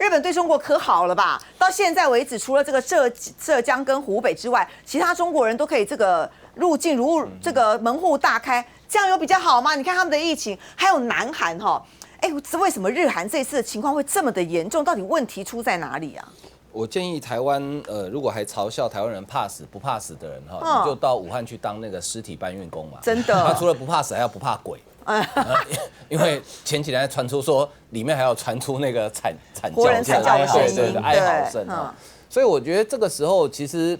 日本对中国可好了吧？到现在为止，除了这个浙江跟湖北之外，其他中国人都可以这个入境这个门户大开，这样有比较好吗？你看他们的疫情，还有南韩哈，为什么日韩这次的情况会这么的严重？到底问题出在哪里啊？我建议台湾如果还嘲笑台湾人怕死不怕死的人哈，你就到武汉去当那个尸体搬运工嘛。真的，他除了不怕死，还要不怕鬼。因为前几年还传出说里面还要传出那个惨叫的声音，哀嚎声啊。所以我觉得这个时候其实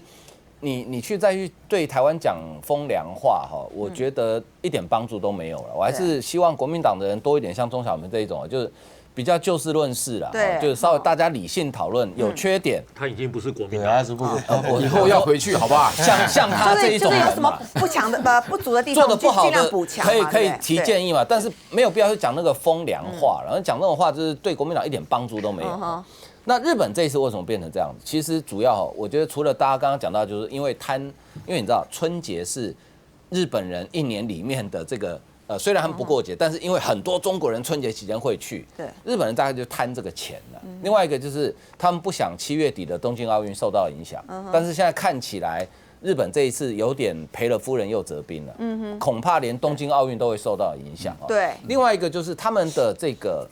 你再去对台湾讲风凉话哈，我觉得一点帮助都没有了。我还是希望国民党的人多一点像钟小平这一种，就是比较就事论事啦，就是稍微大家理性讨论，有缺点。他已经不是国民党，以后要回去好不好？像他这一种人嘛，就是有什么不足的地方，做的不好的补强，可以提建议嘛，但是没有必要去讲那个风凉话，然后讲那种话就是对国民党一点帮助都没有。那日本这一次为什么变成这样子？其实主要我觉得除了大家刚刚讲到，就是因为因为你知道春节是日本人一年里面的这个。虽然他们不过节，但是因为很多中国人春节期间会去，日本人大概就贪这个钱了。另外一个就是他们不想7月底的东京奥运受到影响，但是现在看起来日本这一次有点赔了夫人又折兵了，恐怕连东京奥运都会受到影响。对，另外一个就是他们的这个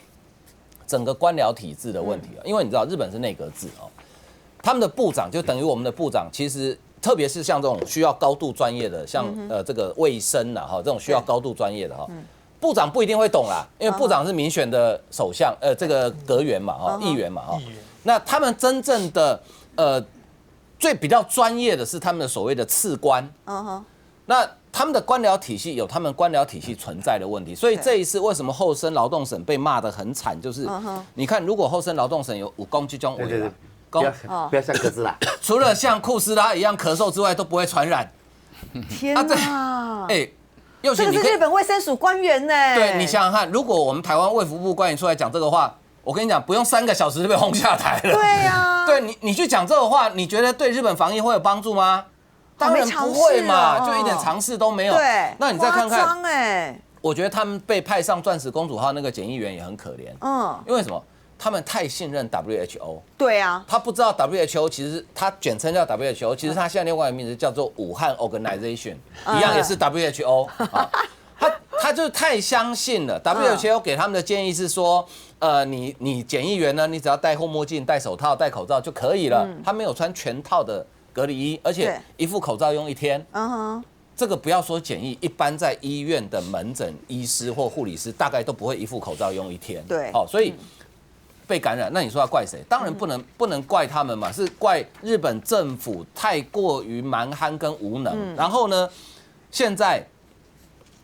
整个官僚体制的问题，因为你知道日本是内阁制哦，他们的部长就等于我们的部长，其实。特别是像这种需要高度专业的，像这个卫生啦哈，这种需要高度专业的哈，部长不一定会懂啦，因为部长是民选的首相，这个阁员嘛哈，议员嘛哈，那他们真正的最比较专业的是他们的所谓的次官，那他们的官僚体系有他们官僚体系存在的问题，所以这一次为什么厚生劳动省被骂得很惨，就是你看如果厚生劳动省有5公这种委员。不要像哥斯拉，除了像库斯拉一样咳嗽之外，都不会传染。天哪！佑这个是日本卫生署官员呢。对，你想想看，如果我们台湾卫福部官员出来讲这个话，我跟你讲，不用3个小时就被轰下台了。对呀，对你去讲这个话，你觉得对日本防疫会有帮助吗？当然不会嘛，就一点尝试都没有。对，那你再看看，我觉得他们被派上钻石公主号那个检疫员也很可怜。因为什么？他们太信任 WHO， 对啊，他不知道 WHO 其实他简称叫 WHO， 其实他现在另外一个名字叫做武汉 Organization， 一样也是 WHO 啊。他就是太相信了 WHO 给他们的建议是说，你检疫员呢，你只要戴护目镜、戴手套、戴口罩就可以了。他没有穿全套的隔离衣，而且一副口罩用1天。这个不要说检疫，一般在医院的门诊医师或护理师大概都不会一副口罩用1天。对，好，所以。被感染，那你说要怪谁？当然不能怪他们嘛，是怪日本政府太过于蛮憨跟无能。然后呢，现在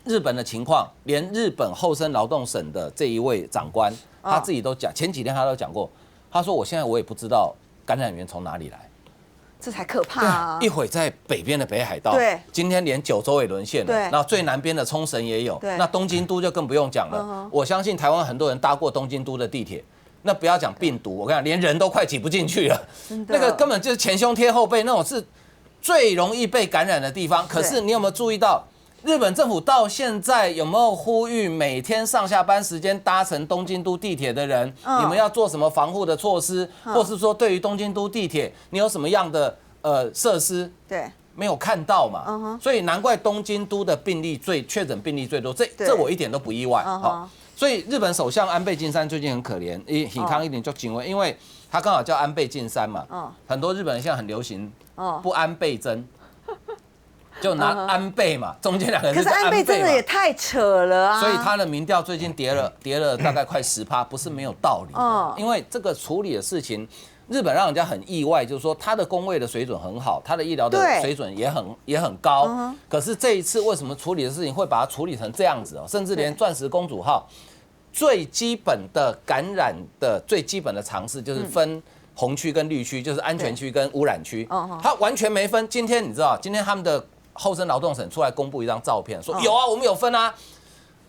日本的情况，连日本厚生劳动省的这一位长官，他自己都讲，前几天他都讲过，他说我现在我也不知道感染源从哪里来，这才可怕啊！一会在北边的北海道，对，今天连九州也沦陷了，对，然后最南边的冲绳也有，那东京都就更不用讲了。我相信台湾很多人搭过东京都的地铁。那不要讲病毒，我跟你讲，连人都快挤不进去了。那个根本就是前胸贴后背，那种是最容易被感染的地方。可是你有没有注意到，日本政府到现在有没有呼吁每天上下班时间搭乘东京都地铁的人，你们要做什么防护的措施，或是说对于东京都地铁你有什么样的设施？对，没有看到嘛。所以难怪东京都的确诊病例最多，这我一点都不意外。所以日本首相安倍晋三最近很可怜，很康一点就警卫，因为他刚好叫安倍晋三嘛。很多日本人现在很流行不安倍真，就拿安倍嘛，中间2个人是安倍嘛。可是安倍真的也太扯了啊！所以他的民调最近跌了大概快10%，不是没有道理。因为这个处理的事情，日本让人家很意外，就是说他的公卫的水准很好，他的医疗的水准也很高。可是这一次为什么处理的事情会把它处理成这样子哦？甚至连钻石公主号最基本的感染的最基本的常识就是分红区跟绿区，就是安全区跟污染区，它完全没分。今天你知道，今天他们的厚生劳动省出来公布一张照片，说有啊，我们有分啊，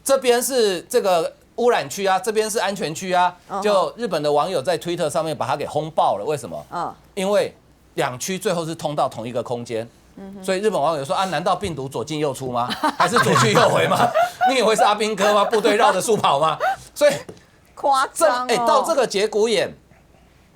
这边是这个污染区啊，这边是安全区啊。就日本的网友在 Twitter 上面把它给轰爆了，为什么？因为2区最后是通到同一个空间。所以日本网友说啊，难道病毒左进右出吗？还是左去右回吗？你以为是阿兵哥吗？部队绕着树跑吗？所以夸张到这个节骨眼，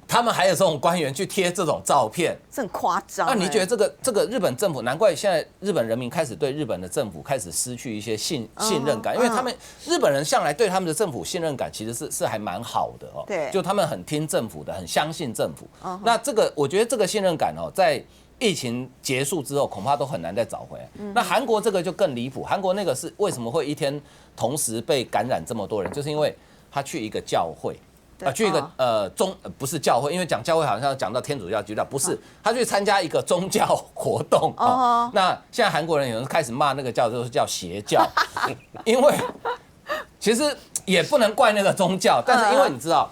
他们还有这种官员去贴这种照片，这很夸张。那你觉得这个日本政府，难怪现在日本人民开始对日本的政府开始失去一些信任感，因为他们日本人向来对他们的政府信任感其实是还蛮好的哦，对，就他们很听政府的，很相信政府。那这个我觉得这个信任感哦，在疫情结束之后，恐怕都很难再找回来。那韩国这个就更离谱，韩国那个是为什么会一天同时被感染这么多人，就是因为他去一个教会。去一个不是教会，因为讲教会好像讲到天主教基督教，不是，他去参加一个宗教活动。那现在韩国人有人开始骂那个教就是叫邪教，因为其实也不能怪那个宗教，但是因为你知道。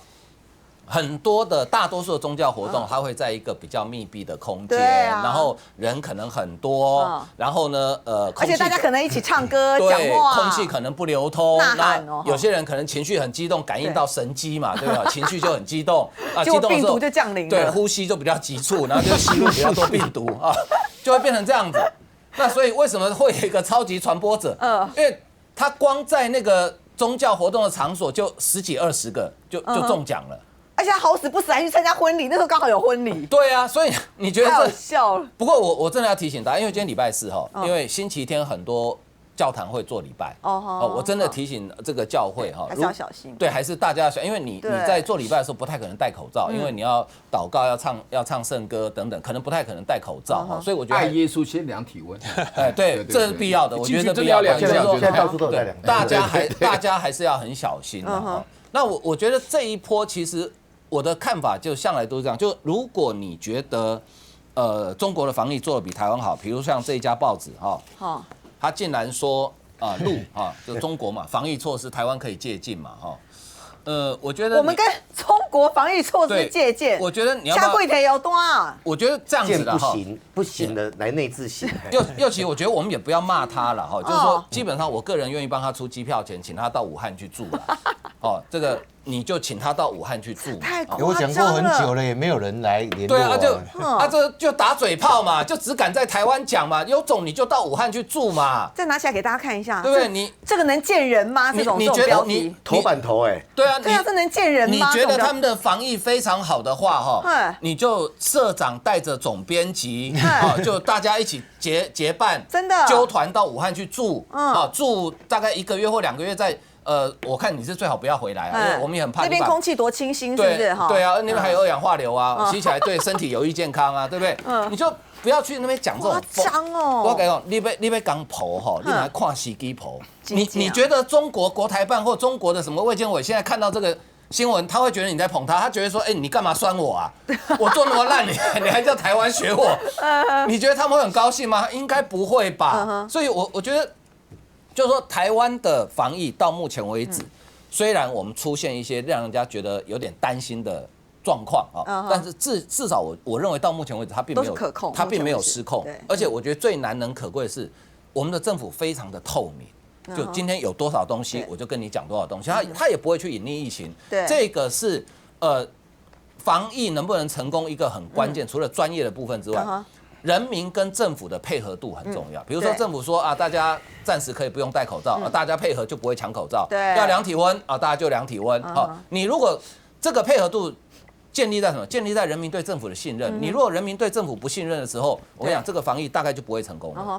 很多的大多数的宗教活动，它会在一个比较密闭的空间，然后人可能很多，然后呢，而且大家可能一起唱歌、讲话，空气可能不流通，那有些人可能情绪很激动，感应到神机嘛，对吧？情绪就很激动啊，激动的时候病毒就降临了，对，呼吸就比较急促，然后就吸入比较多病毒啊，就会变成这样子。那所以为什么会有一个超级传播者？因为他光在那个宗教活动的场所就10几20个就中奖了。而且他好死不死还去参加婚礼，那时候刚好有婚礼。对啊，所以你觉得太好笑了。不过我真的要提醒大家，因为今天礼拜4哈，因为星期天很多教堂会做礼拜。我真的提醒这个教会哈，还是要小心。对，还是大家要小心，因为你在做礼拜的时候不太可能戴口罩，因为你要祷告、要唱圣歌等等，可能不太可能戴口罩哈。所以我觉得爱耶稣先量体温。对，这是必要的，我觉得必要的。现在到处都在量。大家还是要很小心的哈。那我觉得这一波其实。我的看法就向来都是这样，就如果你觉得，中国的防疫做得比台湾好，比如像这一家报纸哈，他竟然说就中国嘛，防疫措施台湾可以借鉴嘛我觉得我们跟中国防疫措施借鉴，我觉得你要下跪腿有多啊？我觉得这样子的不行的来内自省。尤其我觉得我们也不要骂他了哈，就是说基本上我个人愿意帮他出机票钱，请他到武汉去住了。这个你就请他到武汉去住。太夸张了。我讲过很久了，也没有人来联络。对啊，这就打嘴炮嘛，就只敢在台湾讲嘛，有种你就到武汉去住嘛。再拿起来给大家看一下，对不对？你这个能见人吗？这种标题头版头哎。对啊，这能见人吗？你觉得他们的防疫非常好的话你就社长带着总编辑就大家一起结伴，真的揪团到武汉去住住大概1个月或2个月在。我看你是最好不要回来因为我们也很怕那边空气多清新，是不是？对啊，那边还有二氧化硫啊，吸起来对身体有益健康啊，对不对？你就不要去那边讲这种夸张哦。我跟你讲，你被刚婆你来看司机婆，你觉得中国国台办或中国的什么卫健委现在看到这个新闻，他会觉得你在捧他，他觉得说，你干嘛酸我啊？我做那么烂，你还叫台湾学我？你觉得他们会很高兴吗？应该不会吧。所以我觉得。就是说，台湾的防疫到目前为止，虽然我们出现一些让人家觉得有点担心的状况但是至少我认为到目前为止，它并没有可控，它并没有失控。而且我觉得最难能可贵的是，我们的政府非常的透明，就今天有多少东西，我就跟你讲多少东西，他也不会去隐匿疫情。这个是防疫能不能成功一个很关键，除了专业的部分之外。人民跟政府的配合度很重要，比如说政府说大家暂时可以不用戴口罩，大家配合就不会抢口罩，要量体温大家就量体温。你如果这个配合度建立在什么？建立在人民对政府的信任。你如果人民对政府不信任的时候，我跟你讲，这个防疫大概就不会成功了。